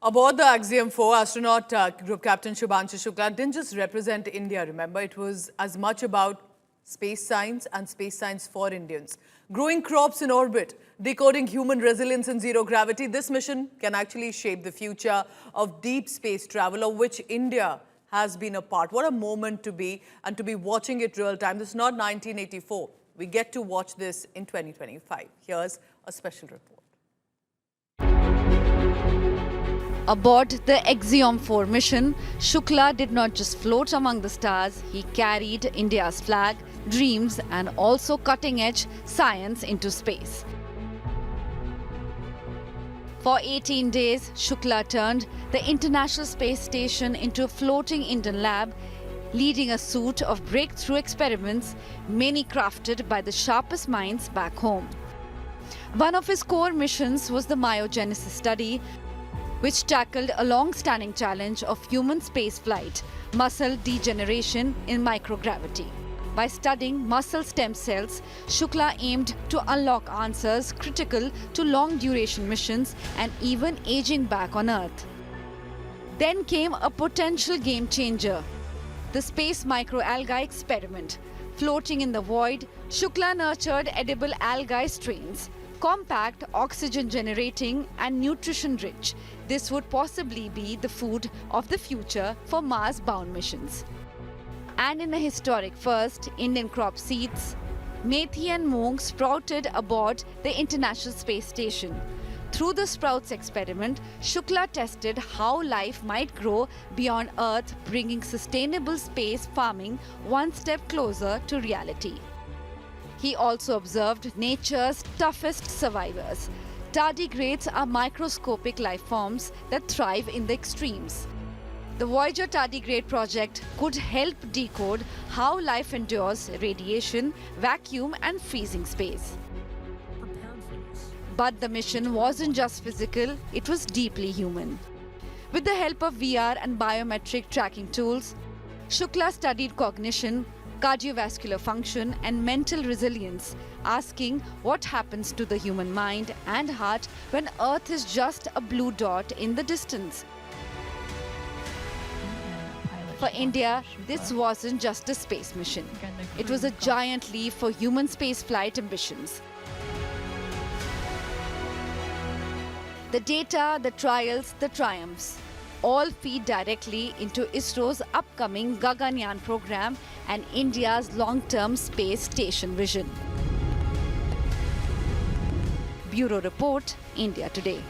Aboard the Axiom 4, astronaut Group Captain Shubhanshu Shukla didn't just represent India, remember. It was as much about space science and space science for Indians. Growing crops in orbit, decoding human resilience in zero gravity. This mission can actually shape the future of deep space travel, of which India has been a part. What a moment to be, and to be watching it real time. This is not 1984. We get to watch this in 2025. Here's a special report. Aboard the Axiom 4 mission, Shukla did not just float among the stars, he carried India's flag, dreams and also cutting-edge science into space. For 18 days, Shukla turned the International Space Station into a floating Indian lab, leading a suite of breakthrough experiments, many crafted by the sharpest minds back home. One of his core missions was the myogenesis study, which tackled a long-standing challenge of human spaceflight, muscle degeneration in microgravity. By studying muscle stem cells, Shukla aimed to unlock answers critical to long-duration missions and even aging back on Earth. Then came a potential game-changer, the space microalgae experiment. Floating in the void, Shukla nurtured edible algae strains, compact, oxygen-generating and nutrition-rich. This would possibly be the food of the future for Mars-bound missions. And in a historic first, Indian crop seeds, methi and moong sprouted aboard the International Space Station. Through the Sprouts experiment, Shukla tested how life might grow beyond Earth, bringing sustainable space farming one step closer to reality. He also observed nature's toughest survivors. Tardigrades are microscopic life forms that thrive in the extremes. The Voyager Tardigrade project could help decode how life endures radiation, vacuum and freezing space. But the mission wasn't just physical, it was deeply human. With the help of VR and biometric tracking tools, Shukla studied cognition, cardiovascular function and mental resilience, asking what happens to the human mind and heart when Earth is just a blue dot in the distance. For India, this wasn't just a space mission. It was a giant leap for human spaceflight ambitions. The data, the trials, the triumphs all feed directly into ISRO's upcoming Gaganyaan program and India's long-term space station vision. Bureau Report, India Today.